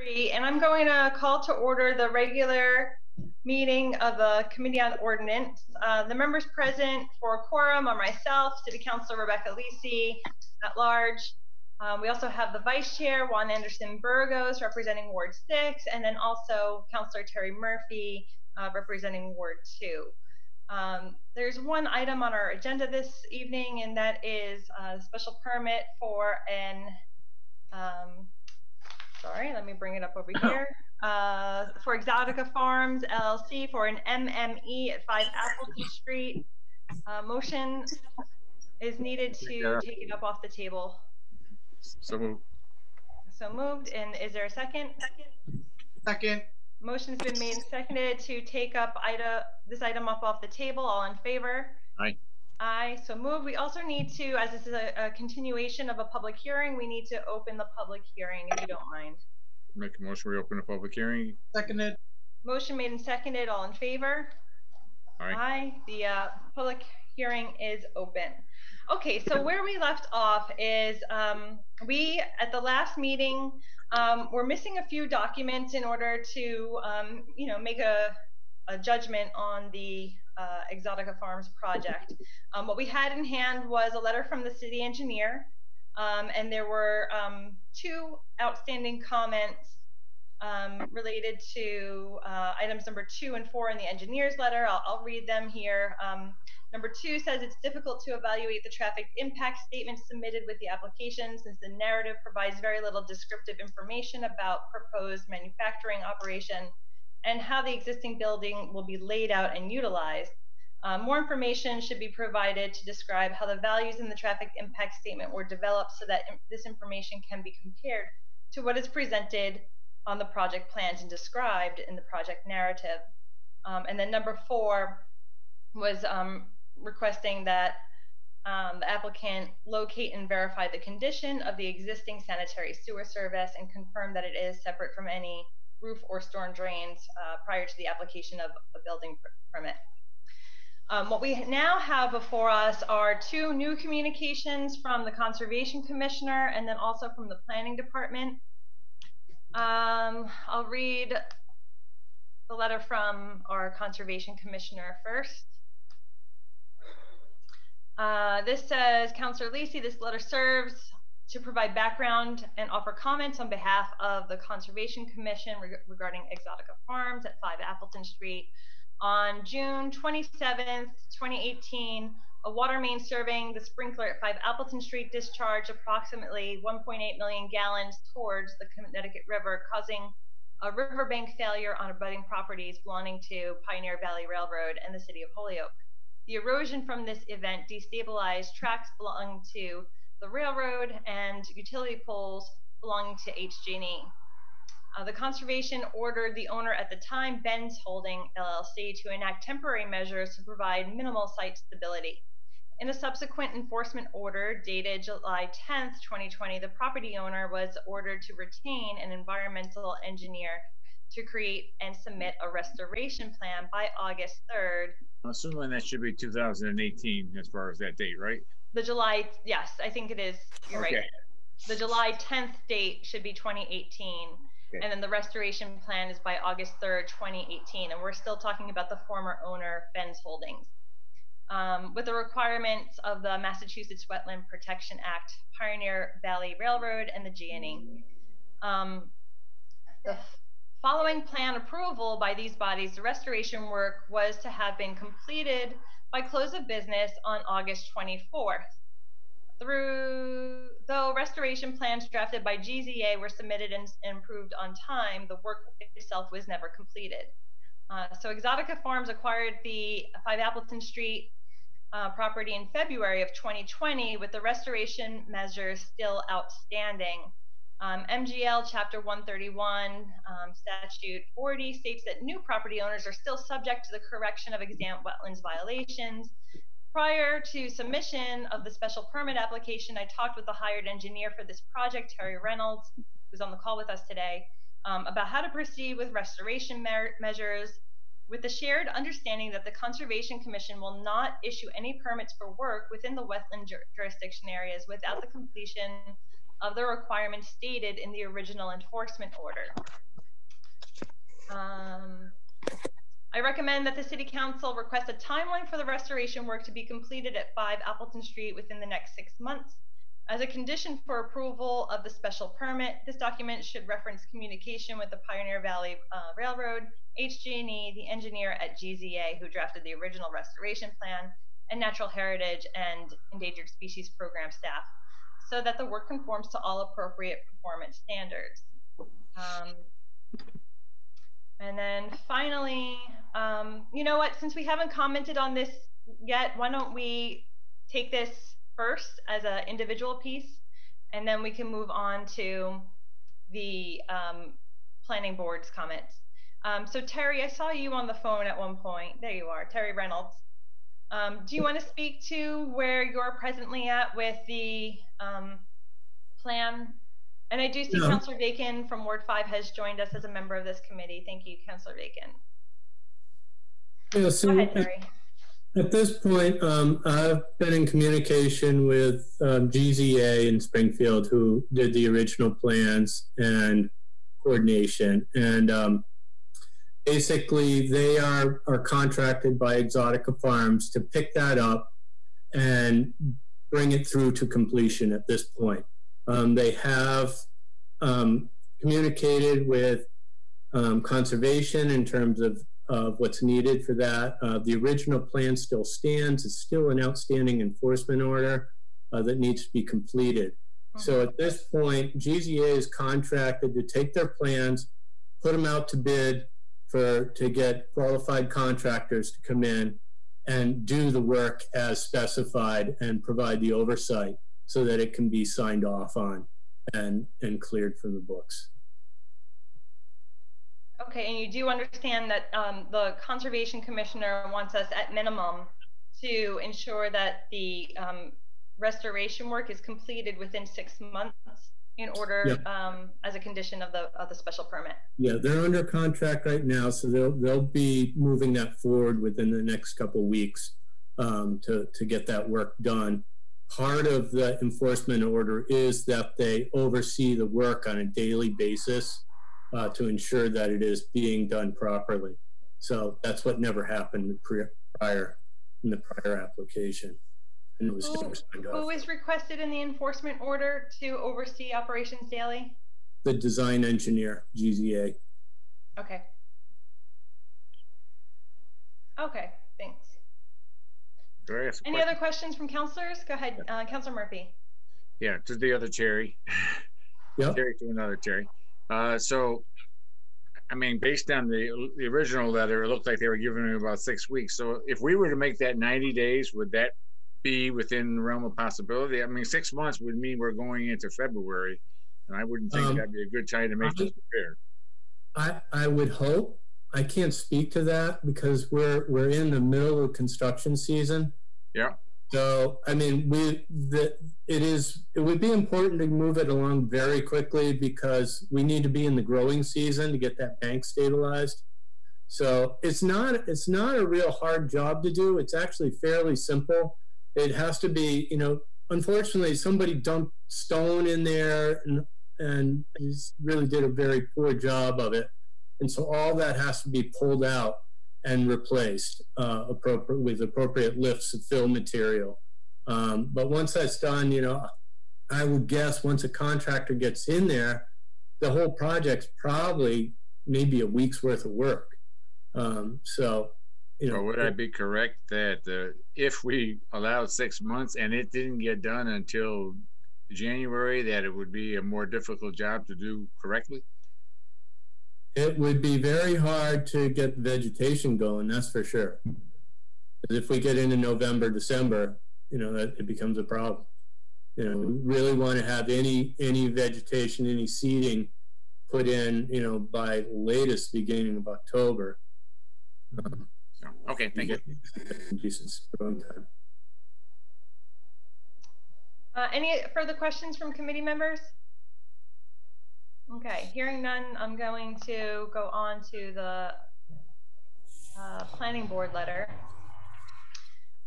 And I'm going to call to order the regular meeting of the Committee on Ordinance. The members present for quorum are myself, City Councilor Rebecca Lisi at large. We also have the Vice Chair, Juan Anderson Burgos, representing Ward 6, and then also Councilor Terry Murphy, representing Ward 2. There's one item on our agenda this evening, and that is a special permit for an sorry, let me bring it up over here. For Exotica Farms LLC for an MME at 5 Appleton Street. Motion is needed to take it up off the table. So moved. So moved. And is there a second? Second. Motion has been made and seconded to take up this item up off the table. All in favor? Aye. Aye, so moved. We also need to, as this is a continuation of a public hearing, we need to open the public hearing, if you don't mind. Make a motion, we open a public hearing. Seconded. Motion made and seconded. All in favor? Aye. Aye. The public hearing is open. Okay, so where we left off is we, at the last meeting, we're missing a few documents in order to, make a judgment on the Exotica Farms project. What we had in hand was a letter from the city engineer, and there were 2 outstanding comments related to items number 2 and 4 in the engineer's letter. I'll read them here. Number 2 says it's difficult to evaluate the traffic impact statement submitted with the application since the narrative provides very little descriptive information about proposed manufacturing operation and how the existing building will be laid out and utilized. More information should be provided to describe how the values in the traffic impact statement were developed so that this information can be compared to what is presented on the project plans and described in the project narrative. And then number 4 was requesting that the applicant locate and verify the condition of the existing sanitary sewer service and confirm that it is separate from any roof or storm drains prior to the application of a building permit. What we now have before us are 2 new communications from the Conservation Commissioner and then also from the Planning Department. I'll read the letter from our Conservation Commissioner first. This says, Councillor Lisi, this letter serves to provide background and offer comments on behalf of the Conservation Commission regarding Exotica Farms at 5 Appleton Street. On June 27th, 2018, a water main serving the sprinkler at 5 Appleton Street discharged approximately 1.8 million gallons towards the Connecticut River, causing a riverbank failure on abutting properties belonging to Pioneer Valley Railroad and the city of Holyoke. The erosion from this event destabilized tracks belonging to the railroad and utility poles belonging to HG&E. The conservation ordered the owner at the time, Ben's Holding LLC, to enact temporary measures to provide minimal site stability. In a subsequent enforcement order dated July 10th, 2020, the property owner was ordered to retain an environmental engineer to create and submit a restoration plan by August 3rd. I'm assuming that should be 2018 as far as that date, right? The July, yes, I think it is. You're right. The July 10th date should be 2018. Okay. And then the restoration plan is by August 3rd, 2018. And we're still talking about the former owner, Ben's Holdings. With the requirements of the Massachusetts Wetland Protection Act, Pioneer Valley Railroad, and the G&E. The following plan approval by these bodies, the restoration work was to have been completed by close of business on August 24th. Though restoration plans drafted by GZA were submitted and approved on time, the work itself was never completed. So Exotica Farms acquired the 5 Appleton Street property in February of 2020 with the restoration measures still outstanding. MGL Chapter 131, Statute 40 states that new property owners are still subject to the correction of exempt wetlands violations. Prior to submission of the special permit application, I talked with the hired engineer for this project, Terry Reynolds, who's on the call with us today, about how to proceed with restoration measures with the shared understanding that the Conservation Commission will not issue any permits for work within the wetland jurisdiction areas without the completion of the requirements stated in the original enforcement order. I recommend that the City Council request a timeline for the restoration work to be completed at 5 Appleton Street within the next 6 months. As a condition for approval of the special permit, this document should reference communication with the Pioneer Valley Railroad, HG&E, the engineer at GZA who drafted the original restoration plan, and Natural Heritage and Endangered Species Program staff, so that the work conforms to all appropriate performance standards. And then finally, you know what, since we haven't commented on this yet, why don't we take this first as an individual piece, and then we can move on to the planning board's comments. So Terry, I saw you on the phone at one point. There you are, Terry Reynolds. Do you want to speak to where you're presently at with the plan? And I do see Councillor Bacon from Ward 5 has joined us as a member of this committee. Thank you, Councillor Bacon. Yeah, so go ahead, Terry. At this point, I've been in communication with GZA in Springfield, who did the original plans and coordination. And basically, they are contracted by Exotica Farms to pick that up and bring it through to completion at this point. They have communicated with conservation in terms of what's needed for that. The original plan still stands. It's still an outstanding enforcement order that needs to be completed. So at this point, GZA is contracted to take their plans, put them out to bid to get qualified contractors to come in and do the work as specified and provide the oversight so that it can be signed off on and cleared from the books. Okay, and you do understand that the Conservation Commissioner wants us at minimum to ensure that the restoration work is completed within 6 months in order as a condition of the special permit. Yeah, they're under contract right now, so they'll be moving that forward within the next couple of weeks to get that work done. Part of the enforcement order is that they oversee the work on a daily basis to ensure that it is being done properly. So that's what never happened prior in the prior application. And it was never signed off. Who is requested in the enforcement order to oversee operations daily? The design engineer, GZA. Okay. Okay, thanks. Any other questions from councilors? Go ahead, Councilor Murphy. Yeah, to the other Terry. Yep. Terry to another Terry. So, I mean, based on the original letter, it looked like they were giving me about 6 weeks. So if we were to make that 90 days, would that be within the realm of possibility? I mean, 6 months would mean we're going into February, and I wouldn't think that'd be a good time to make this prepared. I would hope. I can't speak to that because we're in the middle of construction season. Yeah. So I mean, it would be important to move it along very quickly because we need to be in the growing season to get that bank stabilized. So it's not a real hard job to do. It's actually fairly simple. It has to be, unfortunately, somebody dumped stone in there and really did a very poor job of it. And so all that has to be pulled out and replaced with appropriate lifts of fill material. But once that's done, I would guess once a contractor gets in there, the whole project's probably maybe a week's worth of work. So would I be correct that if we allowed 6 months and it didn't get done until January, that it would be a more difficult job to do correctly? It would be very hard to get vegetation going, that's for sure. If we get into November, December, that it becomes a problem. We really want to have any vegetation, any seeding put in, by latest beginning of October. Okay, thank you. Decent growing time. Any further questions from committee members? Okay, hearing none, I'm going to go on to the planning board letter.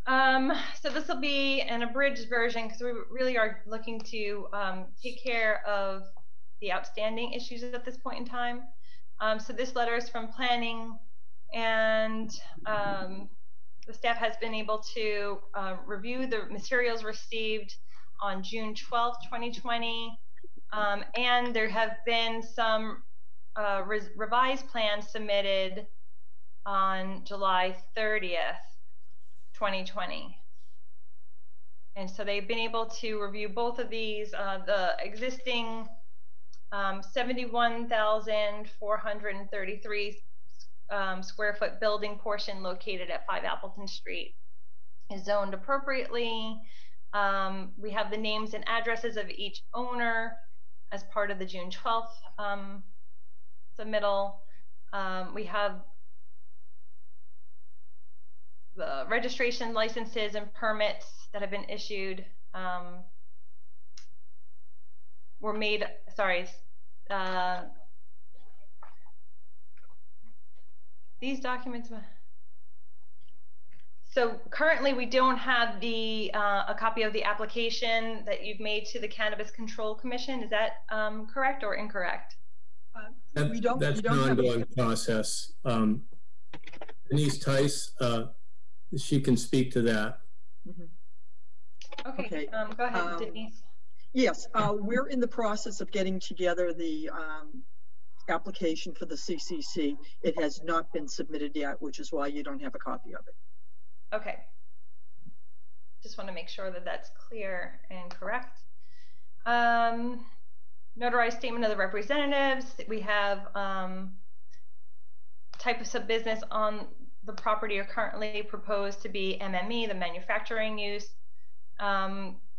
So this will be an abridged version because we really are looking to take care of the outstanding issues at this point in time. So this letter is from planning, and the staff has been able to review the materials received on June 12th, 2020, and there have been some revised plans submitted on July 30th, 2020. And so they've been able to review both of these, the existing 71,433 square foot building portion located at 5 Appleton Street is zoned appropriately. We have the names and addresses of each owner as part of the June 12th submittal. We have the registration licenses and permits that have been issued were made, sorry, these documents. So currently we don't have the a copy of the application that you've made to the Cannabis Control Commission. Is that correct or incorrect? That's an ongoing process. Denise Tice, she can speak to that. Okay, go ahead, Denise. Yes, we're in the process of getting together the application for the CCC. It has not been submitted yet, which is why you don't have a copy of it. Okay. Just want to make sure that that's clear and correct. Notarized statement of the representatives. We have types of business on the property are currently proposed to be MME, the manufacturing use.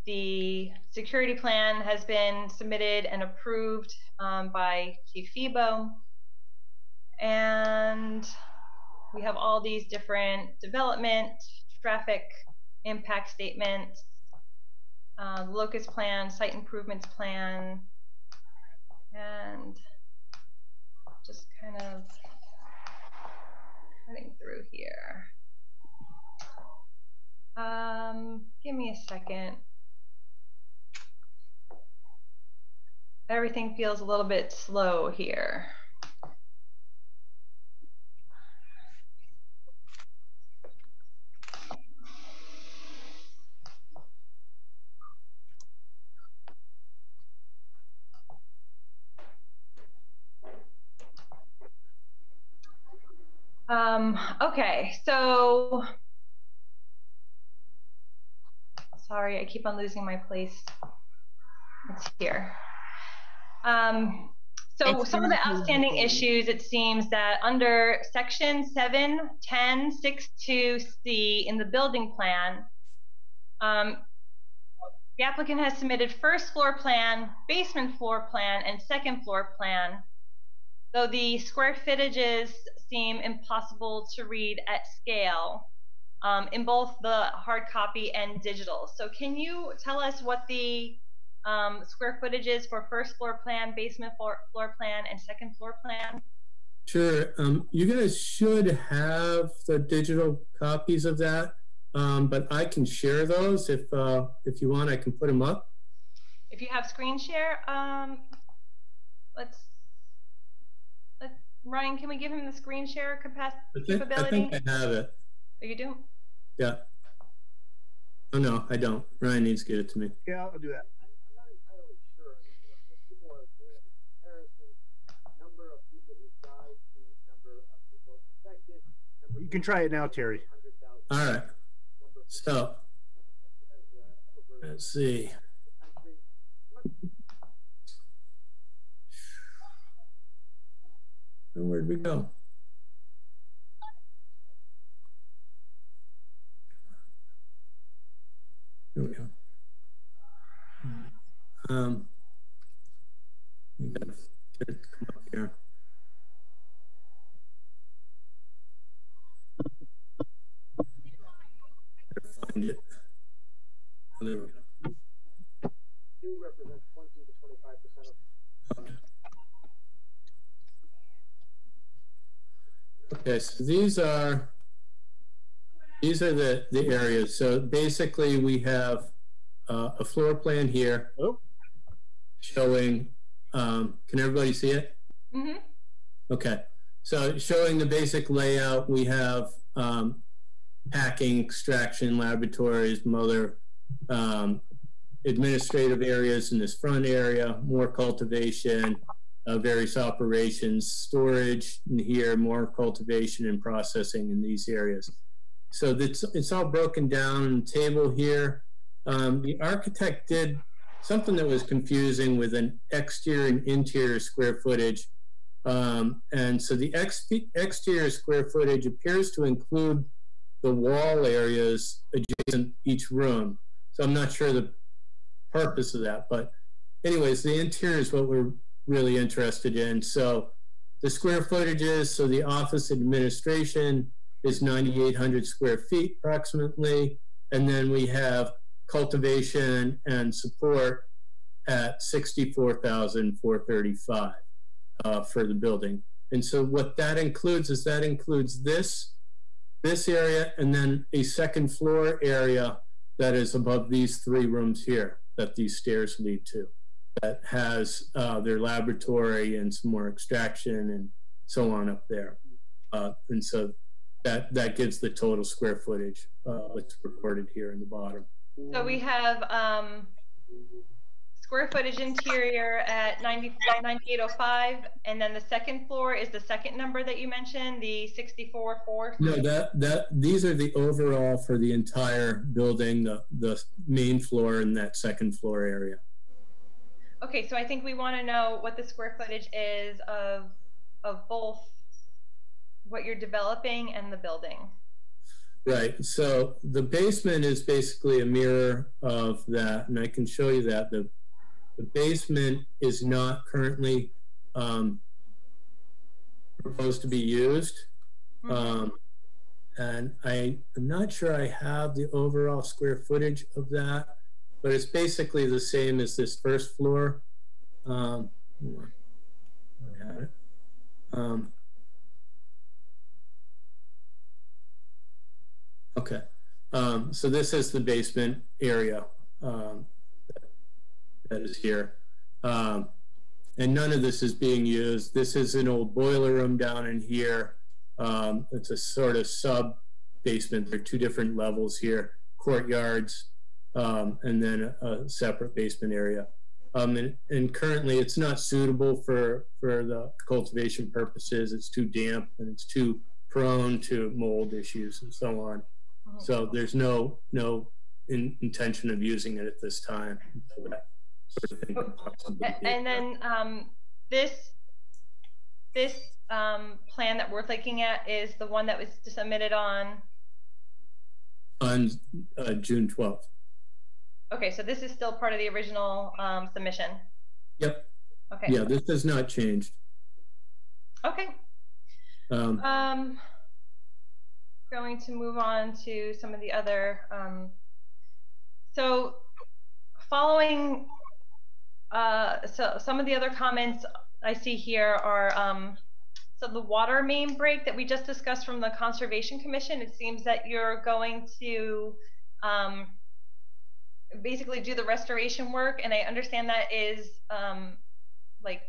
The security plan has been submitted and approved by Chief Febo. And we have all these different development, traffic impact statements, locust plan, site improvements plan, and just kind of cutting through here. Give me a second. Everything feels a little bit slow here. Okay, so sorry, I keep on losing my place. It's here. So some of the outstanding issues, it seems that under section 710.62C in the building plan, the applicant has submitted first floor plan, basement floor plan, and second floor plan, though the square footages seem impossible to read at scale in both the hard copy and digital. So can you tell us what the square footage is for first floor plan, basement floor plan, and second floor plan? Sure. You guys should have the digital copies of that, but I can share those if you want. I can put them up. If you have screen share, let's Ryan, can we give him the screen share capability? I think I have it. Oh, you do? Yeah. Oh no, I don't. Ryan needs to get it to me. Yeah, I'll do that. I'm not entirely sure. I mean, people are doing a comparison, number of people who died to number of people infected. You can try it now, Terry. All right. So let's see. And where'd we go? Here we go. You gotta get it to come up here. Gotta find it. Oh, there we go. You represent 20 to 25% of. Okay. Okay, so these are These are the areas. So basically we have a floor plan here showing, can everybody see it? Mm-hmm. Okay. So showing the basic layout, we have packing, extraction, laboratories, other administrative areas in this front area, more cultivation, various operations, storage in here, more cultivation and processing in these areas. So it's all broken down in the table here. The architect did something that was confusing with an exterior and interior square footage. And so the exterior square footage appears to include the wall areas adjacent each room. So I'm not sure the purpose of that, but anyways, the interior is what we're really interested in. So the square footages, so the office administration is 9,800 square feet approximately. And then we have cultivation and support at 64,435 for the building. And so what that includes is that includes this area and then a second floor area that is above these 3 rooms here that these stairs lead to, that has their laboratory and some more extraction and so on up there. And so that gives the total square footage that's recorded here in the bottom. So we have square footage interior at 9,805, and then the second floor is the second number that you mentioned, the 64,400. No, these are the overall for the entire building, the main floor and that second floor area. Okay, so I think we want to know what the square footage is of both what you're developing and the building. Right, so the basement is basically a mirror of that, and I can show you that. The basement is not currently proposed to be used. And I'm not sure I have the overall square footage of that, but it's basically the same as this first floor. I had it. Okay, so this is the basement area that is here. And none of this is being used. This is an old boiler room down in here. It's a sort of sub basement. There are 2 different levels here, courtyards, and then a separate basement area. And currently it's not suitable for the cultivation purposes. It's too damp and it's too prone to mold issues and so on. So there's no intention of using it at this time. So that sort of thing could possibly be. And then this plan that we're looking at is the one that was submitted on June 12th. Okay, so this is still part of the original submission. Yep. Okay. Yeah, this has not changed. Okay. Going to move on to some of the other. So following, so some of the other comments I see here are, so the water main break that we just discussed from the Conservation Commission, it seems that you're going to basically do the restoration work, and I understand that is like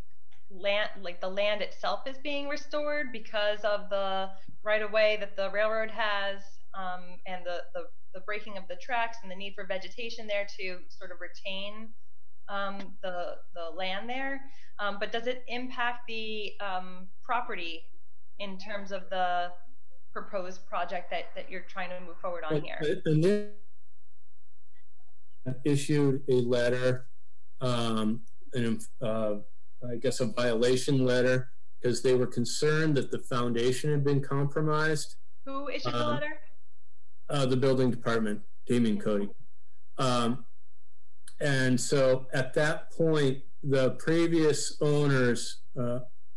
the land itself is being restored because of the right-of-way that the railroad has, and the breaking of the tracks and the need for vegetation there to sort of retain the land there. But does it impact the property in terms of the proposed project that you're trying to move forward on here? Issued a letter, I guess a violation letter, because they were concerned that the foundation had been compromised. Who issued the letter? The building department, Damien Cody. And so at that point, the previous owners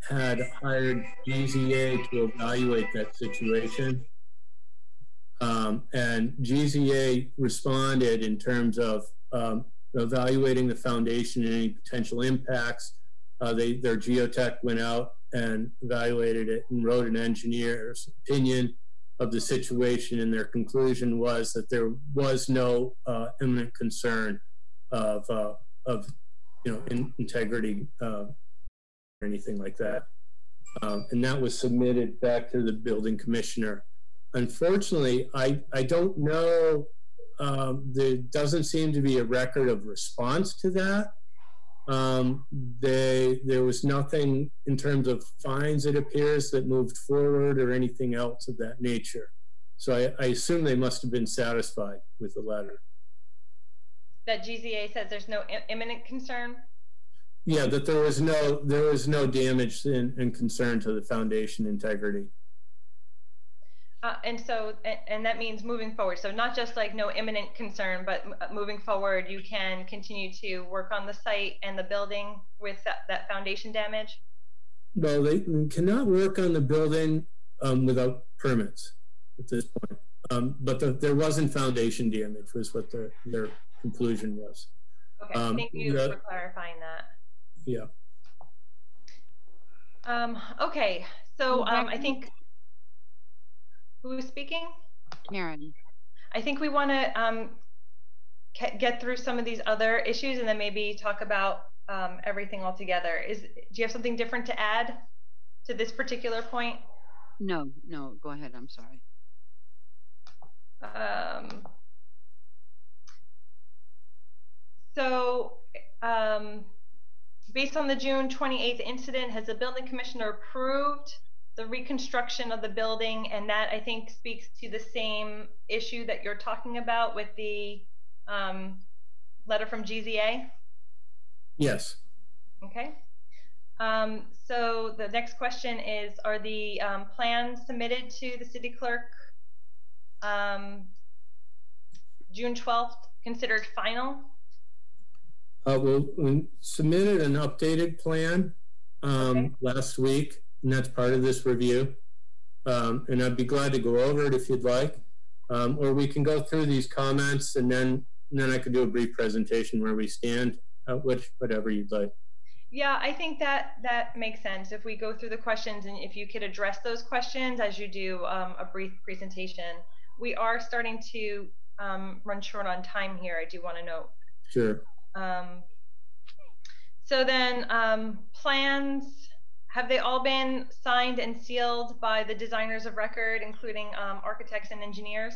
had hired GZA to evaluate that situation. And GZA responded in terms of evaluating the foundation and any potential impacts. Their Geotech went out and evaluated it and wrote an engineer's opinion of the situation, and their conclusion was that there was no imminent concern of integrity or anything like that. And that was submitted back to the building commissioner. Unfortunately, I don't know, there doesn't seem to be a record of response to that. There was nothing in terms of fines, it appears, that moved forward or anything else of that nature. So I assume they must have been satisfied with the letter. That GZA says there's no imminent concern? Yeah, that there was no damage and concern to the foundation integrity. And that means moving forward. So not just like no imminent concern, but moving forward, you can continue to work on the site and the building with that foundation damage? Well, they cannot work on the building without permits at this point. But there wasn't foundation damage, was what their conclusion was. Okay, thank you for clarifying that. Yeah. Okay, so I think, who's speaking? Karen. I think we want to get through some of these other issues and then maybe talk about everything all together. Do you have something different to add to this particular point? No, go ahead. I'm sorry. Based on the June 28th incident, has the building commissioner approved the reconstruction of the building? And that, I think, speaks to the same issue that you're talking about with the letter from GZA? Yes. Okay. So the next question is, are the plans submitted to the city clerk June 12th considered final? We submitted an updated plan last week, and that's part of this review. And I'd be glad to go over it if you'd like. Or we can go through these comments, and then I could do a brief presentation where we stand, whatever you'd like. Yeah, I think that makes sense. If we go through the questions and if you could address those questions as you do a brief presentation. We are starting to run short on time here, I do want to note. Sure. So then plans, have they all been signed and sealed by the designers of record, including architects and engineers?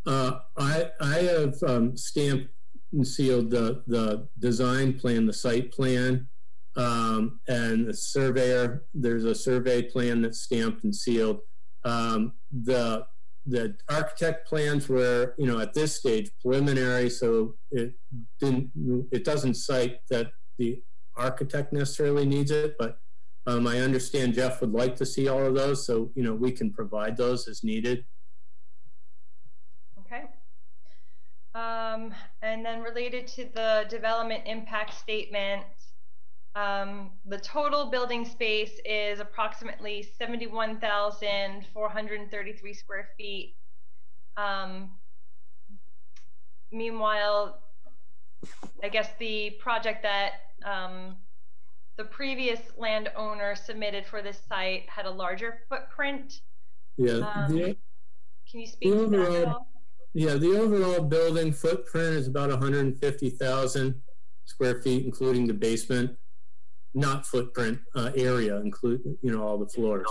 I have stamped and sealed the design plan, the site plan, and the surveyor. There's a survey plan that's stamped and sealed. The architect plans were, at this stage preliminary, so it doesn't cite that the architect necessarily needs it, but I understand Jeff would like to see all of those, so we can provide those as needed. Okay. And then related to the development impact statement, the total building space is approximately 71,433 square feet. Meanwhile, I guess the project that the previous landowner submitted for this site had a larger footprint. Yeah. Can you speak to that at all? Yeah, the overall building footprint is about 150,000 square feet, including the basement. Not footprint, area, including, all the floors.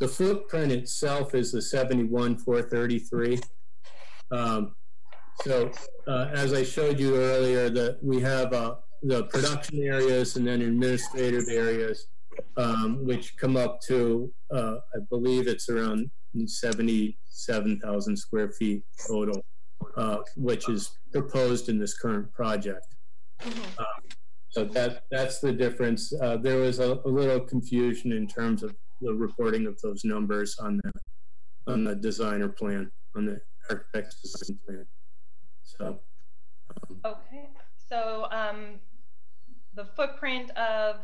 The footprint itself is the 71,433. As I showed you earlier, that we have the production areas and then administrative areas, which come up to, I believe it's around 77,000 square feet total, which is proposed in this current project. So that's the difference. There was a little confusion in terms of the reporting of those numbers on the designer plan, on the architect's design plan. So. Okay. So the footprint of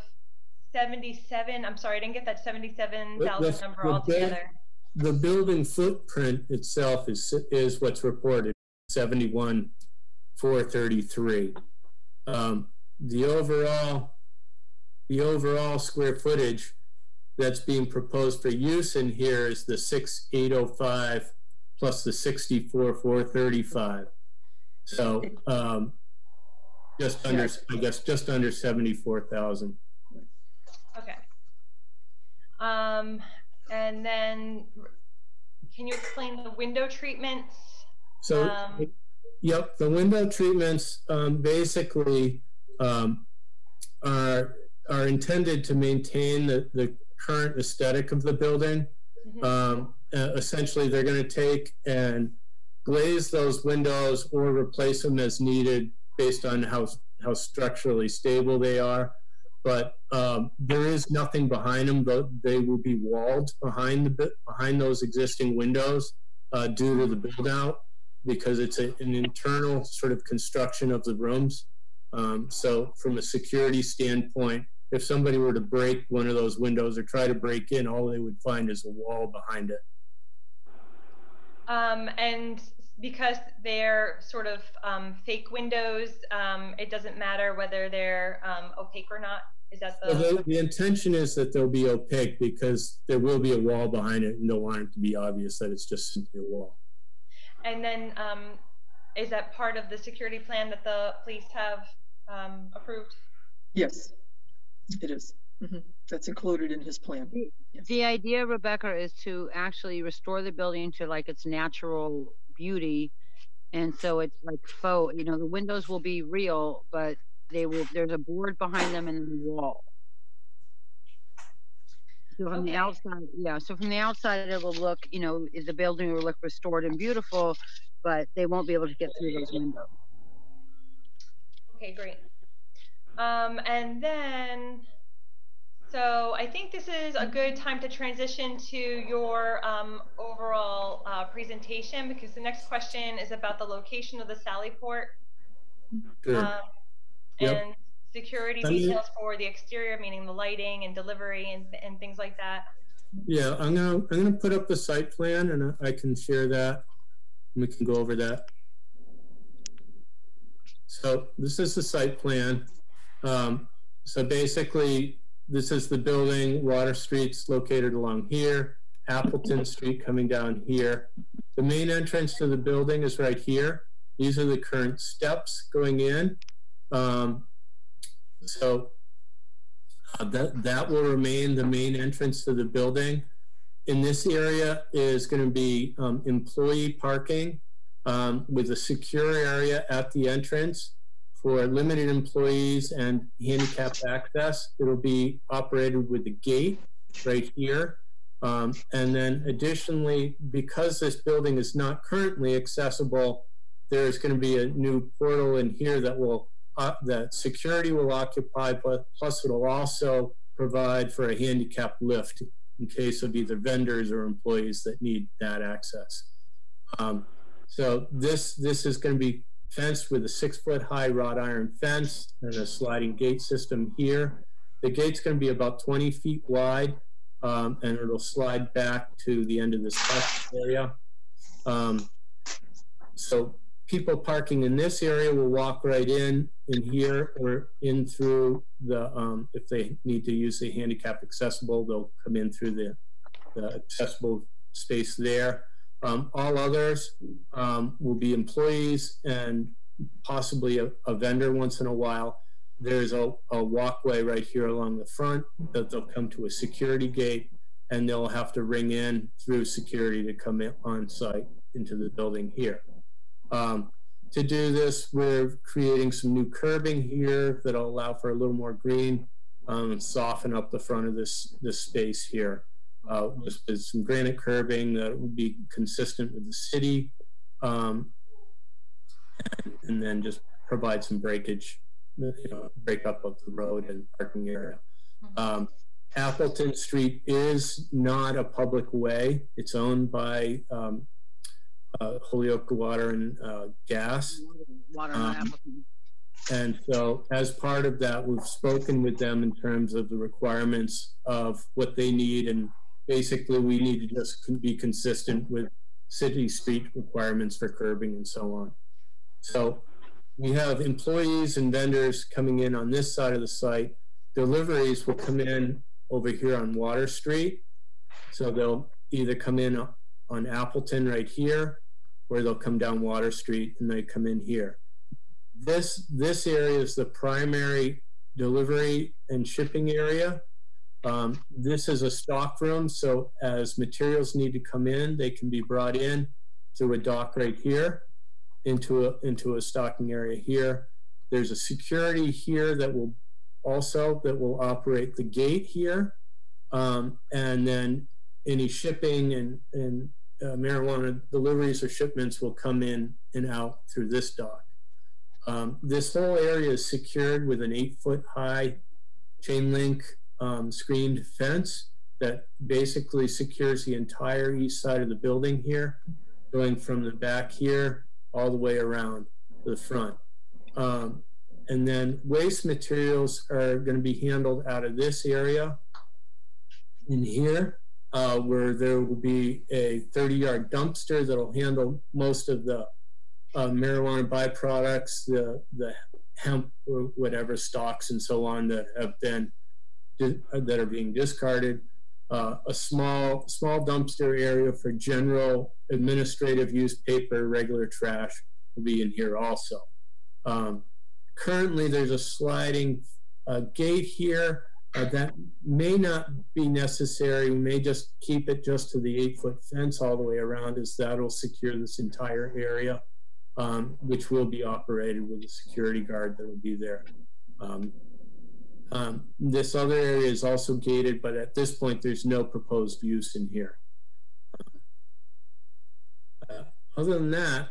77. I'm sorry, I didn't get that 77,000 number altogether. The building footprint itself is what's reported, 71,433. The overall square footage that's being proposed for use in here is the 6,805 plus the 64,435. So just under, I guess, just under 74,000. Okay. And then can you explain the window treatments? So, yep, the window treatments basically are intended to maintain the current aesthetic of the building. Essentially, they're going to take and glaze those windows or replace them as needed based on how structurally stable they are. But there is nothing behind them, but they will be walled behind those existing windows due to the build out, because it's an internal sort of construction of the rooms. So from a security standpoint, if somebody were to break one of those windows or try to break in, all they would find is a wall behind it. And because they're sort of fake windows, it doesn't matter whether they're opaque or not? Is that the... Well, the intention is that they'll be opaque because there will be a wall behind it, and don't want it to be obvious that it's just simply a wall. And then is that part of the security plan that the police have approved? Yes, it is. That's included in his plan. Yes. The idea, Rebecca, is to actually restore the building to like its natural beauty. And so it's like faux, you know, the windows will be real, but there's a board behind them and a wall. So from the outside, yeah, so from the outside it will look, you know, the building will look restored and beautiful, but they won't be able to get through those windows. Okay, great. And then, so I think this is a good time to transition to your overall presentation, because the next question is about the location of the Sally Port. Sure. And security details for the exterior, meaning the lighting and delivery and things like that. Yeah, I'm gonna put up the site plan, and I can share that. We can go over that. So this is the site plan. So basically, this is the building. Water Street's located along here. Appleton Street coming down here. The main entrance to the building is right here. These are the current steps going in. So that will remain the main entrance to the building. In this area is going to be employee parking with a secure area at the entrance for limited employees and handicapped access. It'll be operated with a gate right here. And then additionally, because this building is not currently accessible, there's going to be a new portal in here that will that security will occupy, but plus it'll also provide for a handicap lift in case of either vendors or employees that need that access. So this is going to be fenced with a 6-foot-high wrought iron fence and a sliding gate system here. The gate's going to be about 20 feet wide, and it'll slide back to the end of this area. So people parking in this area will walk right in here or in through the, if they need to use the handicap accessible, they'll come in through the accessible space there. All others will be employees and possibly a vendor once in a while. There's a walkway right here along the front that they'll come to a security gate, and they'll have to ring in through security to come in on site into the building here. To do this, we're creating some new curbing here that'll allow for a little more green and soften up the front of this space here. With some granite curbing that will be consistent with the city, and then just provide some breakage, break up of the road and parking area. Appleton Street is not a public way. It's owned by Holyoke Water and Gas. And so as part of that, we've spoken with them in terms of the requirements of what they need, and basically we need to just be consistent with city street requirements for curbing and so on. So we have employees and vendors coming in on this side of the site. Deliveries will come in over here on Water Street. So they'll either come in on Appleton right here, or they'll come down Water Street and they come in here. This area is the primary delivery and shipping area. This is a stock room, so as materials need to come in, they can be brought in through a dock right here into a stocking area here. There's a security here that will operate the gate here, and then any shipping and marijuana deliveries or shipments will come in and out through this dock. This whole area is secured with an 8-foot high chain link screened fence that basically secures the entire east side of the building here, going from the back here all the way around to the front. And then waste materials are going to be handled out of this area in here, where there will be a 30-yard dumpster that'll handle most of the marijuana byproducts, the hemp or whatever stocks and so on that are being discarded. A small dumpster area for general administrative use, paper, regular trash will be in here also. Currently, there's a sliding gate here that may not be necessary. We may just keep it just to the 8-foot fence all the way around, as that'll secure this entire area, which will be operated with a security guard that will be there. This other area is also gated, but at this point, there's no proposed use in here. Other than that,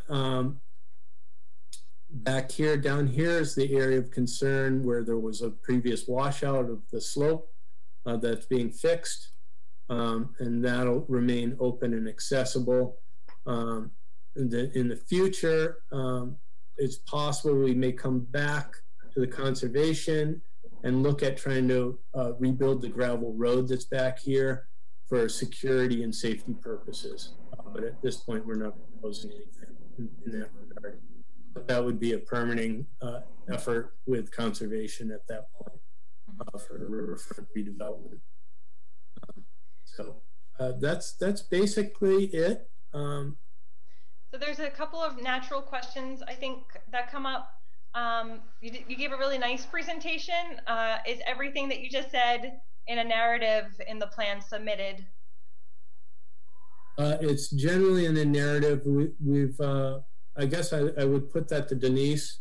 back here, down here is the area of concern where there was a previous washout of the slope that's being fixed, and that'll remain open and accessible. In the future, it's possible we may come back to the conservation and look at trying to rebuild the gravel road that's back here for security and safety purposes. But at this point, we're not proposing anything in that regard. But that would be a permitting effort with conservation at that point for riverfront redevelopment. So that's basically it. So there's a couple of natural questions I think that come up. You gave a really nice presentation. Is everything that you just said in a narrative in the plan submitted? It's generally in a narrative. We've I guess I would put that to Denise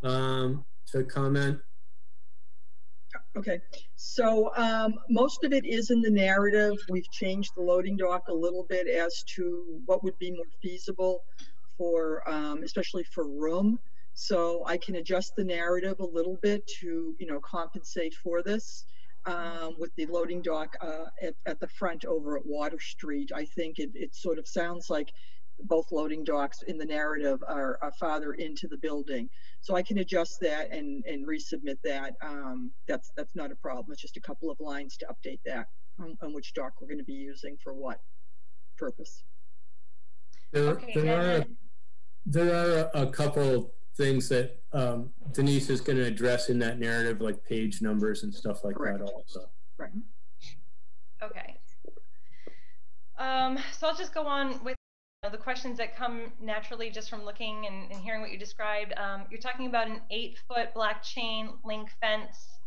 to comment. Okay, so most of it is in the narrative. We've changed the loading dock a little bit as to what would be more feasible for, especially for room. So I can adjust the narrative a little bit to, compensate for this. With the loading dock at the front over at Water Street, I think it sort of sounds like both loading docks in the narrative are farther into the building. So I can adjust that and resubmit that. That's not a problem. It's just a couple of lines to update that on which dock we're going to be using for what purpose. There are a couple things that Denise is going to address in that narrative, like page numbers and stuff like Correct. that also. Right. Okay. So I'll just go on with the questions that come naturally just from looking and hearing what you described. You're talking about an 8-foot black chain link fence.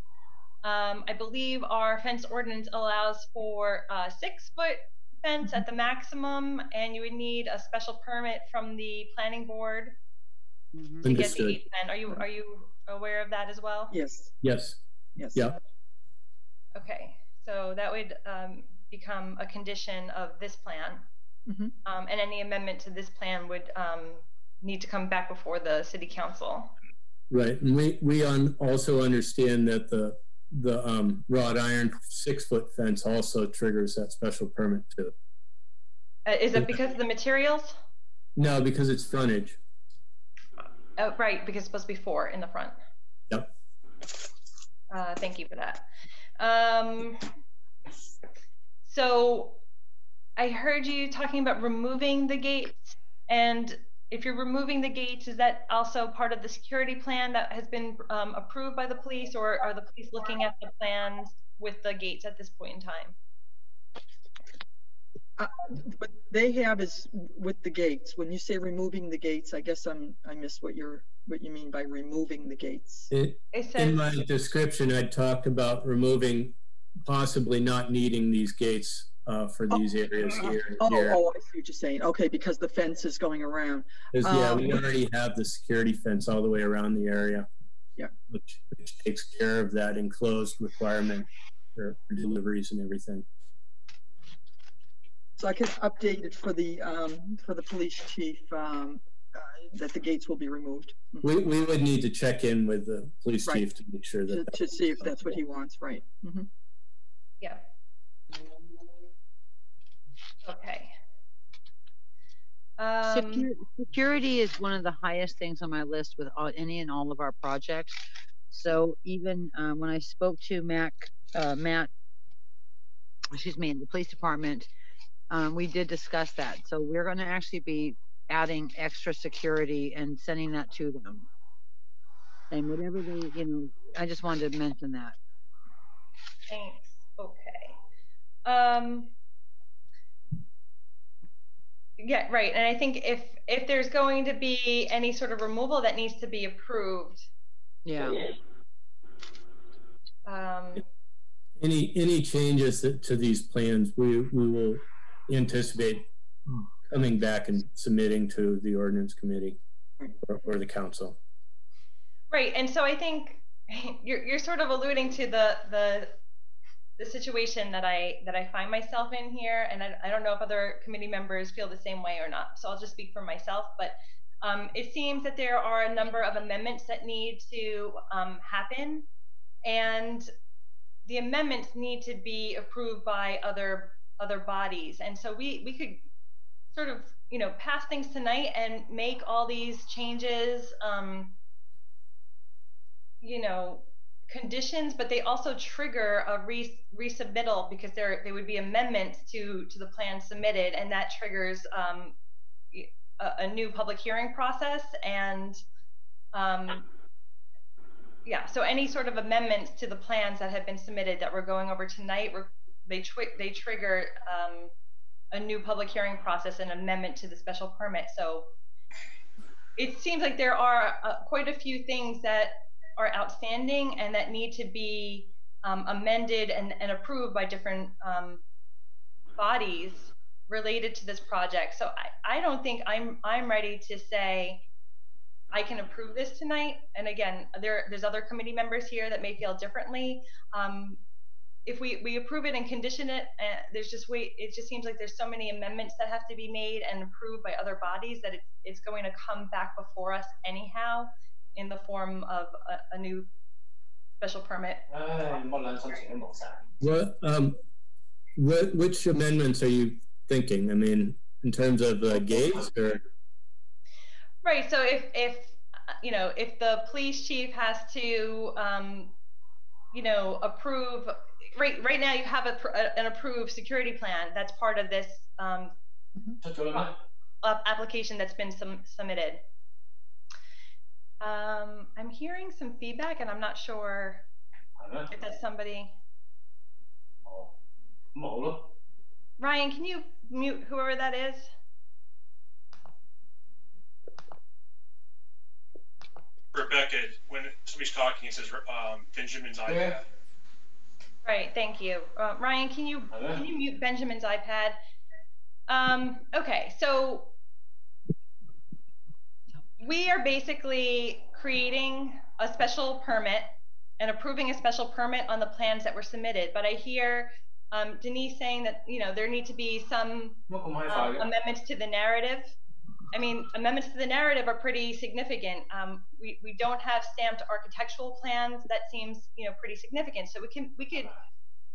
I believe our fence ordinance allows for a 6-foot fence at the maximum, and you would need a special permit from the planning board to get the 8 fence. Are you aware of that as well? Yes. Yes. Yes. Yeah. Okay, so that would become a condition of this plan. And any amendment to this plan would need to come back before the city council. Right, and we also understand that the wrought iron 6-foot fence also triggers that special permit too. Is it because of the materials? No, because it's frontage. Oh, right, because it's supposed to be 4 in the front. Yep. Thank you for that. So I heard you talking about removing the gates, and if you're removing the gates, is that also part of the security plan that has been approved by the police, or are the police looking at the plans with the gates at this point in time. What they have is with the gates. When you say removing the gates, I guess I missed what you mean by removing the gates. It says, In my description, I talked about removing, possibly not needing these gates for these areas here. Oh, here. I see what you're saying. Okay, because the fence is going around. 'Cause, yeah, we already have the security fence all the way around the area. Yeah. Which takes care of that enclosed requirement for deliveries and everything. So I can update it for the police chief that the gates will be removed. We would need to check in with the police Right. chief to make sure that. To see if that's what he wants, right? Mhm. yeah. Okay. Security is one of the highest things on my list with any and all of our projects. So even when I spoke to Matt, excuse me, in the police department, we did discuss that. So we're going to actually be adding extra security and sending that to them. And whatever they, I just wanted to mention that. Thanks. Okay. Yeah, right. And I think if there's going to be any sort of removal that needs to be approved. Yeah. Any changes to these plans, we will anticipate coming back and submitting to the ordinance committee or the council. Right. And so I think you're sort of alluding to the situation that I find myself in here, and I don't know if other committee members feel the same way or not. So I'll just speak for myself, but it seems that there are a number of amendments that need to happen, and the amendments need to be approved by other bodies. And so we could sort of pass things tonight and make all these changes conditions, but they also trigger a resubmittal because they would be amendments to the plan submitted, and that triggers a new public hearing process. And yeah, so any sort of amendments to the plans that have been submitted that we're going over tonight, they trigger a new public hearing process and amendment to the special permit. So it seems like there are quite a few things that are outstanding and that need to be amended and approved by different bodies related to this project. So I don't think I'm ready to say I can approve this tonight. And again, there's other committee members here that may feel differently. If we approve it and condition it, it just seems like there's so many amendments that have to be made and approved by other bodies that it's going to come back before us anyhow in the form of a new special permit. Which amendments are you thinking? I mean, in terms of gates or? Right. So if the police chief has to approve. Right now you have an approved security plan that's part of this application that's been submitted. I'm hearing some feedback and I'm not sure if that's somebody. Ryan, can you mute whoever that is? Rebecca, when somebody's talking, it says Benjamin's iPad. Right, thank you. Ryan, can you mute Benjamin's iPad? Okay, so we are basically creating a special permit and approving a special permit on the plans that were submitted. But I hear Denise saying that there need to be some amendments to the narrative. I mean, amendments to the narrative are pretty significant. We don't have stamped architectural plans. That seems pretty significant. So we could.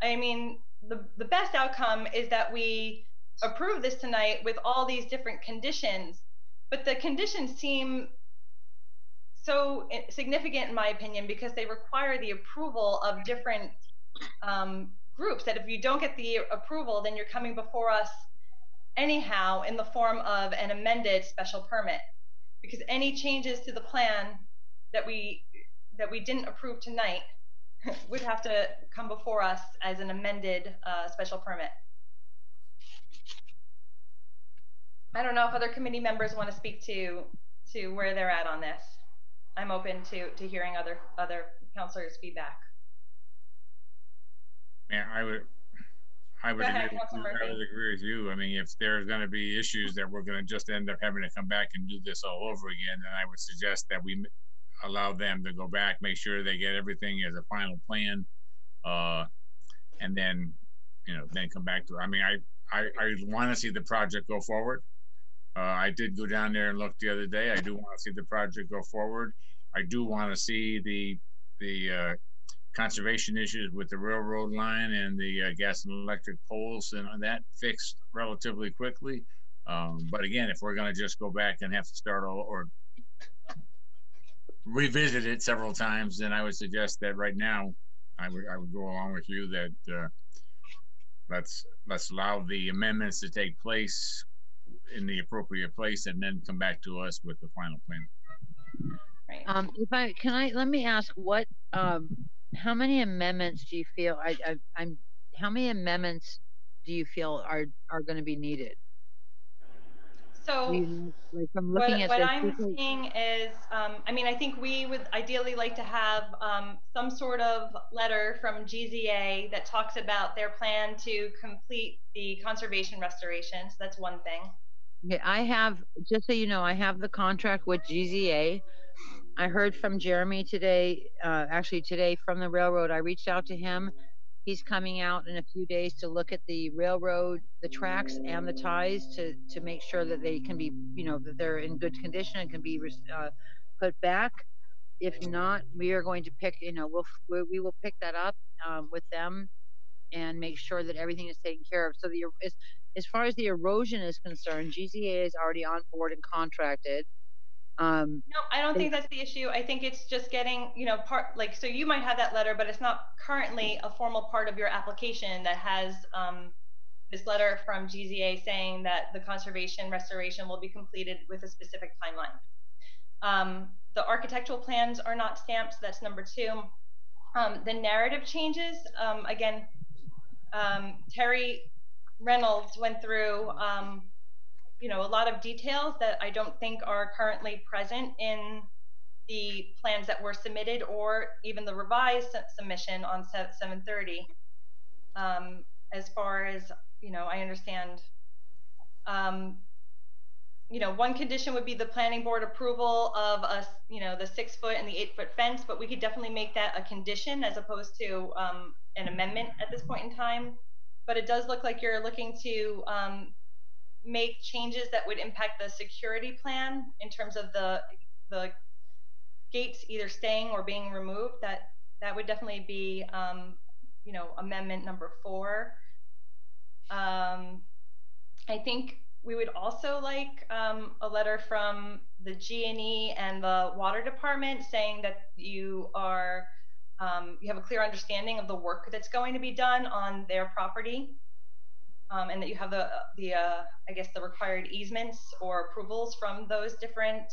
I mean, the best outcome is that we approve this tonight with all these different conditions. But the conditions seem so significant in my opinion because they require the approval of different groups. That if you don't get the approval, then you're coming before us anyhow in the form of an amended special permit, because any changes to the plan that we didn't approve tonight would have to come before us as an amended special permit. I don't know if other committee members want to speak to where they're at on this. I'm open to hearing other councilors' feedback. Yeah, I would Go ahead, agree. Councilor Murphy. I would agree with you. I mean, if there's going to be issues that we're going to just end up having to come back and do this all over again, then I would suggest that we allow them to go back, make sure they get everything as a final plan, and then, then come back to it. I mean, I want to see the project go forward. I did go down there and look the other day. I do want to see the project go forward. I do want to see the conservation issues with the railroad line and the gas and electric poles and that fixed relatively quickly. But again, if we're going to just go back and have to start all or revisit it several times, then I would suggest that right now I would go along with you that let's allow the amendments to take place in the appropriate place and then come back to us with the final plan. Right. Let me ask what, how many amendments do you feel, how many amendments do you feel are going to be needed? So like from looking at what this, I'm seeing is, I mean, I think we would ideally like to have some sort of letter from GZA that talks about their plan to complete the conservation restoration. So that's one thing. Okay, I have, just so you know, I have the contract with GZA. I heard from Jeremy today, actually today from the railroad. I reached out to him. He's coming out in a few days to look at the railroad, the tracks and the ties to make sure that they can be, that they're in good condition and can be put back. If not, we are going to pick, we will pick that up with them and make sure that everything is taken care of. So as far as the erosion is concerned, GZA is already on board and contracted. No, I don't think that's the issue. I think it's just getting, so you might have that letter, but it's not currently a formal part of your application that has this letter from GZA saying that the conservation restoration will be completed with a specific timeline. The architectural plans are not stamped, so that's number 2. The narrative changes, again, Terry Reynolds went through a lot of details that I don't think are currently present in the plans that were submitted or even the revised submission on 7/30. As far as, I understand, one condition would be the planning board approval of the 6-foot and the 8-foot fence, but we could definitely make that a condition as opposed to an amendment at this point in time. But it does look like you're looking to make changes that would impact the security plan in terms of the gates either staying or being removed. That would definitely be amendment number 4. I think we would also like a letter from the G&E and the water department saying that you are you have a clear understanding of the work that's going to be done on their property. And that you have I guess the required easements or approvals from those different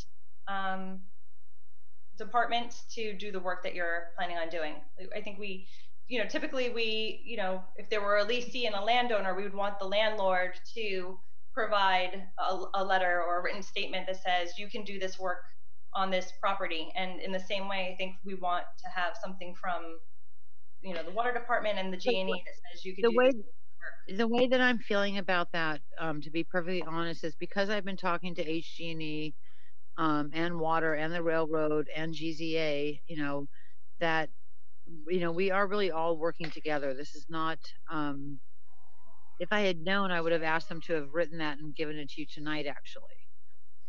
departments to do the work that you're planning on doing. I think we, typically we, if there were a leasee and a landowner, we would want the landlord to provide a letter or a written statement that says you can do this work on this property. And in the same way, I think we want to have something from, the water department and the G&E that says you can do this. The way that I'm feeling about that, to be perfectly honest, is because I've been talking to HG&E and water and the railroad and GZA, that, we are really all working together. This is not, if I had known, I would have asked them to have written that and given it to you tonight, actually,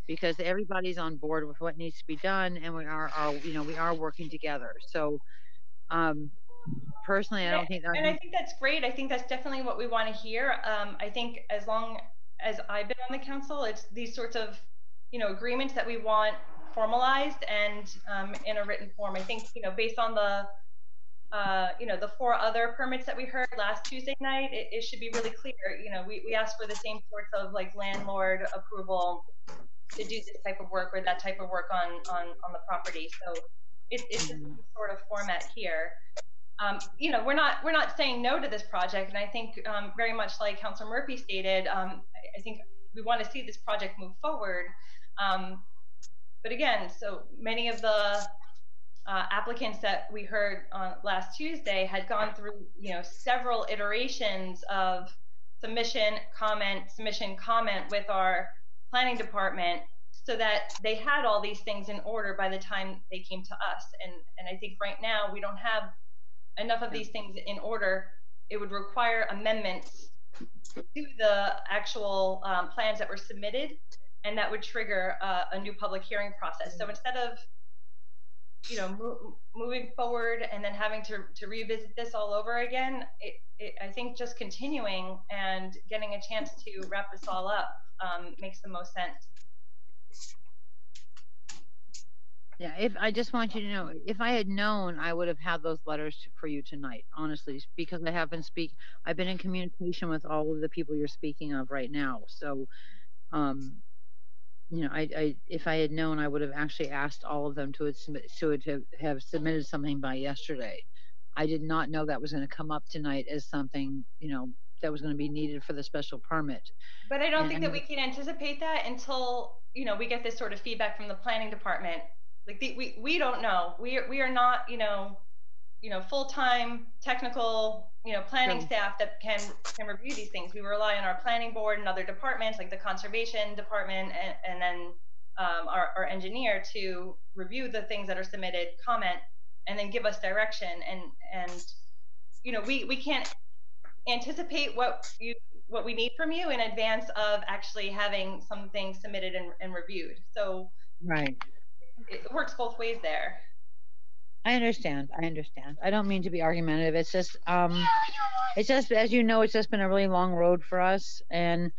because everybody's on board with what needs to be done, and we are working together. So, personally, I don't think that. And I think that's great. I think that's definitely what we want to hear. I think as long as I've been on the council, it's these sorts of, agreements that we want formalized and in a written form. I think, based on the, the 4 other permits that we heard last Tuesday night, it should be really clear. We asked for the same sorts of landlord approval to do this type of work or that type of work on the property. So it's just some sort of format here. you know, we're not saying no to this project, and I think very much like Councilor Murphy stated, I think we want to see this project move forward. But again, so many of the applicants that we heard on last Tuesday had gone through, you know, several iterations of submission, comment with our planning department, so that they had all these things in order by the time they came to us. And I think right now we don't have enough of these things in order. It would require amendments to the actual plans that were submitted, and that would trigger a new public hearing process. So instead of, you know, moving forward and then having to revisit this all over again, I think just continuing and getting a chance to wrap this all up makes the most sense. Yeah, I just want you to know, if I had known, I would have had those letters for you tonight, honestly, because I've been in communication with all of the people you're speaking of right now. So, you know, if I had known, I would have actually asked all of them to have submitted something by yesterday. I did not know that was going to come up tonight as something, you know, that was going to be needed for the special permit. But I don't think that we can anticipate that until, you know, we get this sort of feedback from the planning department. Like we don't know. We are not, you know, full-time technical, you know, planning staff that can review these things. We rely on our planning board and other departments like the conservation department and then our engineer to review the things that are submitted, comment, and then give us direction. And you know, we can't anticipate what we need from you in advance of actually having something submitted and reviewed. So right, it works both ways there. I understand. I don't mean to be argumentative. It's just, as you know, it's just been a really long road for us, and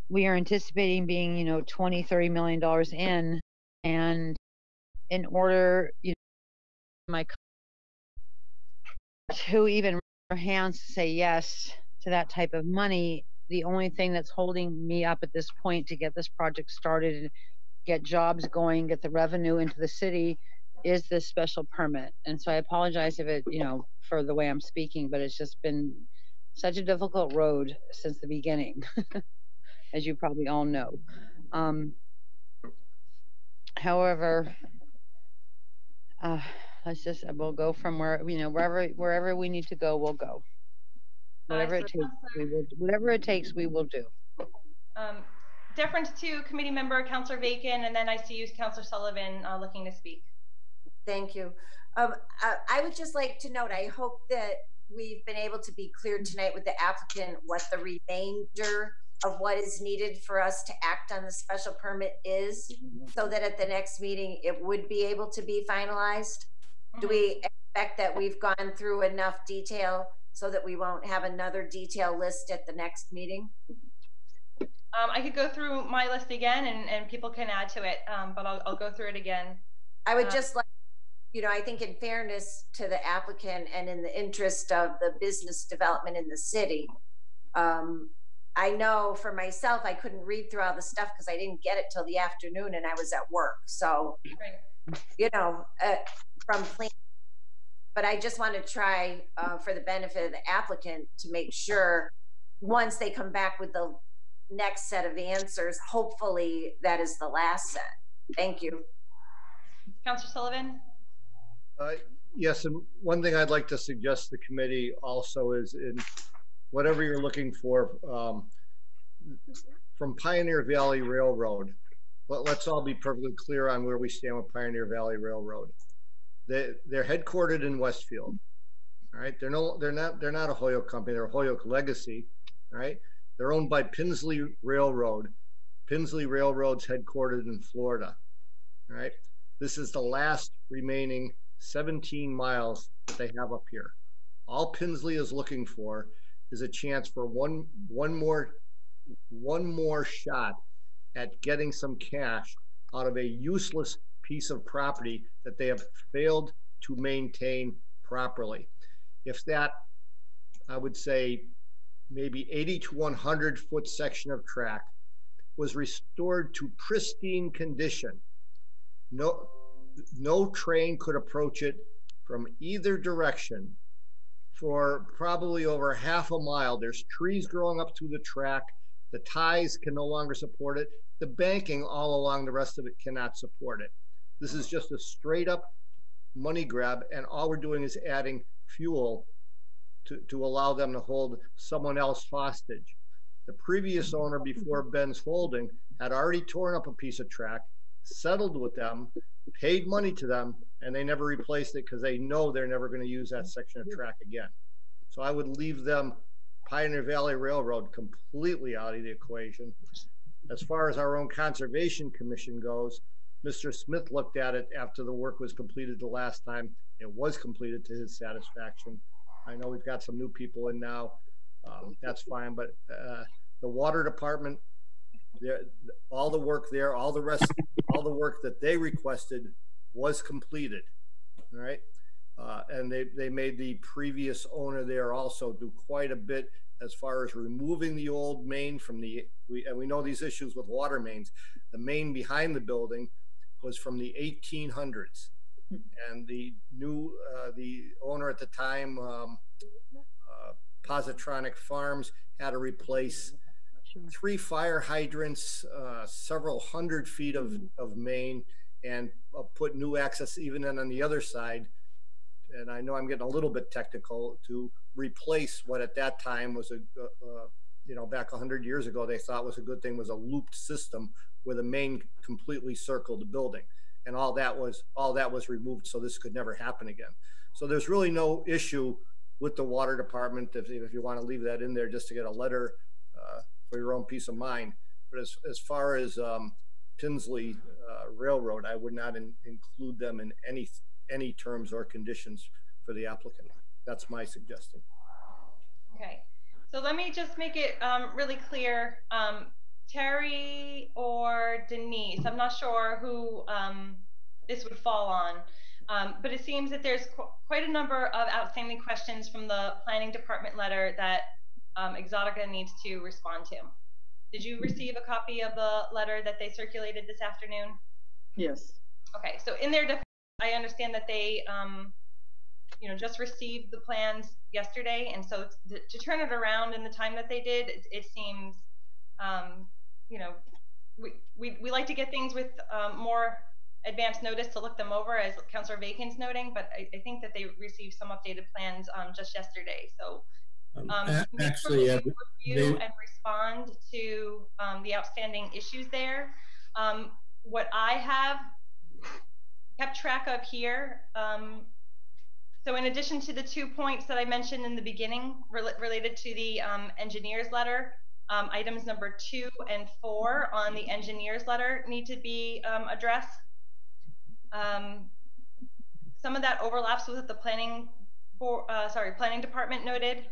we are anticipating being, you know, $20-30 million in, and in order, you know, to even raise their hands to say yes to that type of money, the only thing that's holding me up at this point to get this project started, get jobs going, get the revenue into the city, is this special permit. And so I apologize if it, you know, for the way I'm speaking, but it's just been such a difficult road since the beginning, as you probably all know. However, we'll go from where, you know, wherever we need to go, we'll go. Whatever it takes, whatever it takes, we will do. Deference to committee member Councillor Bacon, and then I see you, Councillor Sullivan, looking to speak. Thank you. I would just like to note, I hope that we've been able to be clear tonight with the applicant what the remainder of what is needed for us to act on the special permit is, so that at the next meeting it would be able to be finalized. Do we expect that we've gone through enough detail so that we won't have another detail list at the next meeting? I could go through my list again and people can add to it, but I'll go through it again. I would just like, you know, I think in fairness to the applicant and in the interest of the business development in the city, I know for myself, I couldn't read through all the stuff because I didn't get it till the afternoon and I was at work. So, you know, from plain, but I just want to try for the benefit of the applicant to make sure once they come back with the next set of answers, hopefully that is the last set. Thank you. Councillor Sullivan? Yes, and one thing I'd like to suggest to the committee also is in whatever you're looking for from Pioneer Valley Railroad, let's all be perfectly clear on where we stand with Pioneer Valley Railroad. They're headquartered in Westfield. All right, they're not a Holyoke company, they're a Holyoke legacy. All right, they're owned by Pinsley Railroad. Pinsley Railroad's headquartered in Florida. All right, this is the last remaining 17 miles that they have up here. All Pinsley is looking for is a chance for one more shot at getting some cash out of a useless piece of property that they have failed to maintain properly. If that, I would say, maybe 80 to 100 foot section of track was restored to pristine condition, no train could approach it from either direction for probably over half a mile. There's trees growing up through the track. The ties can no longer support it. The banking all along the rest of it cannot support it. This is just a straight up money grab, and all we're doing is adding fuel to allow them to hold someone else hostage. The previous owner before Ben's holding had already torn up a piece of track, settled with them, paid money to them, and they never replaced it because they know they're never going to use that section of track again. So I would leave them, Pioneer Valley Railroad, completely out of the equation. As far as our own Conservation Commission goes, Mr. Smith looked at it after the work was completed the last time. It was completed to his satisfaction. I know we've got some new people in now. That's fine, but the water department, all the work there, all the work that they requested was completed. All right, and they made the previous owner there also do quite a bit as far as removing the old main from the. And we know these issues with water mains. The main behind the building was from the 1800s, and the new the owner at the time, Positronic Farms, had to replace 3 fire hydrants, several hundred feet of main, and put new access even on the other side. And I know I'm getting a little bit technical, to replace what at that time was a, you know, back 100 years ago, they thought was a good thing, was a looped system where the main completely circled the building. And all that was removed, so this could never happen again. So there's really no issue with the water department, if you want to leave that in there just to get a letter for your own peace of mind. But as far as Tinsley Railroad, I would not include them in any terms or conditions for the applicant. That's my suggestion. Okay, so let me just make it really clear. Terry or Denise, I'm not sure who this would fall on, but it seems that there's quite a number of outstanding questions from the planning department letter that Exotica needs to respond to. Did you receive a copy of the letter that they circulated this afternoon? Yes. Okay, so in their defense, I understand that they you know, just received the plans yesterday, and so to turn it around in the time that they did, it seems you know, we like to get things with more advance notice to look them over, as Councillor Bacon's noting, but I think that they received some updated plans just yesterday. So actually, review and respond to the outstanding issues there. What I have kept track of here, so in addition to the 2 points that I mentioned in the beginning related to the engineer's letter, items number 2 and 4 on the engineer's letter need to be addressed. Some of that overlaps with what the planning department noted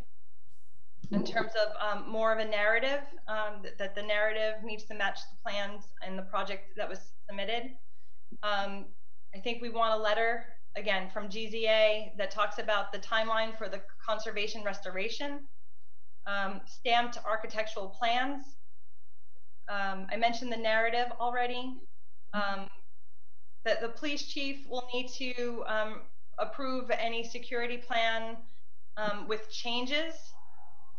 in terms of more of a narrative, that the narrative needs to match the plans and the project that was submitted. I think we want a letter, again, from GZA that talks about the timeline for the conservation restoration, stamped architectural plans. I mentioned the narrative already. That the police chief will need to approve any security plan with changes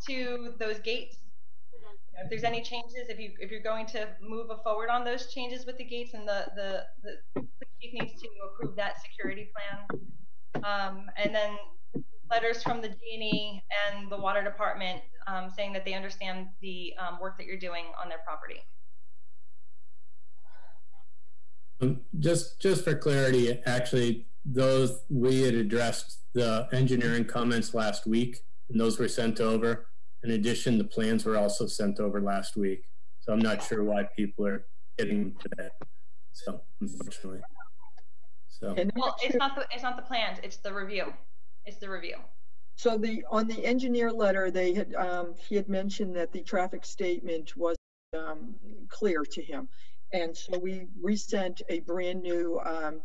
to those gates. If there's any changes, if you're going to move forward on those changes with the gates, and the police chief needs to approve that security plan. And then letters from the D&E and the water department saying that they understand the work that you're doing on their property. Just for clarity, actually, we had addressed the engineering comments last week, and those were sent over. In addition, the plans were also sent over last week. So I'm not sure why people are getting them today. So unfortunately, so well, it's not the plans; it's the review. It's the review. So on the engineer letter, they had he had mentioned that the traffic statement was clear to him. And so we resent a brand new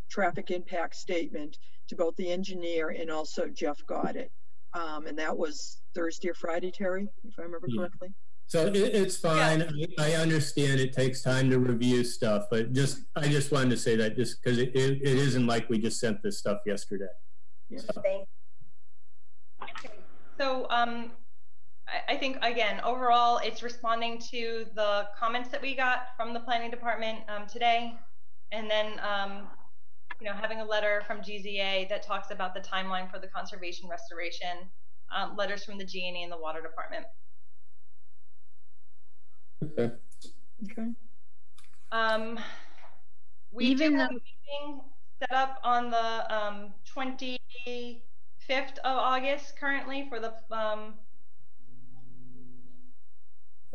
traffic impact statement to both the engineer and also Jeff got it. And that was Thursday or Friday, Terry, if I remember correctly. So it's fine. Yeah. I understand it takes time to review stuff, but I just wanted to say that just because it isn't like we just sent this stuff yesterday. Yeah. So. Thank you. Okay. So I think, again, overall, it's responding to the comments that we got from the planning department today. And then, you know, having a letter from GZA that talks about the timeline for the conservation restoration, letters from the G&E and the water department. Okay. Okay. We Even do have though- a meeting set up on the 25th of August currently for the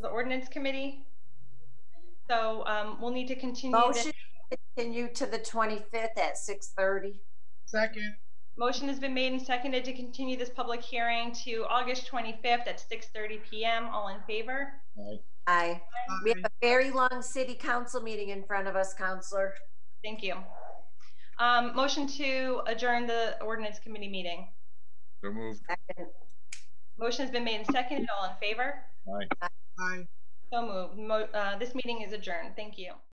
Ordinance Committee. So we'll need to continue this. Motion to continue to the 25th at 6:30. Second. Motion has been made and seconded to continue this public hearing to August 25th at 6:30 p.m. All in favor? Aye. We have a very long city council meeting in front of us, Counselor. Thank you. Motion to adjourn the Ordinance Committee meeting. So moved. Second. Motion has been made and seconded. All in favor? Aye. Aye. So moved. This meeting is adjourned. Thank you.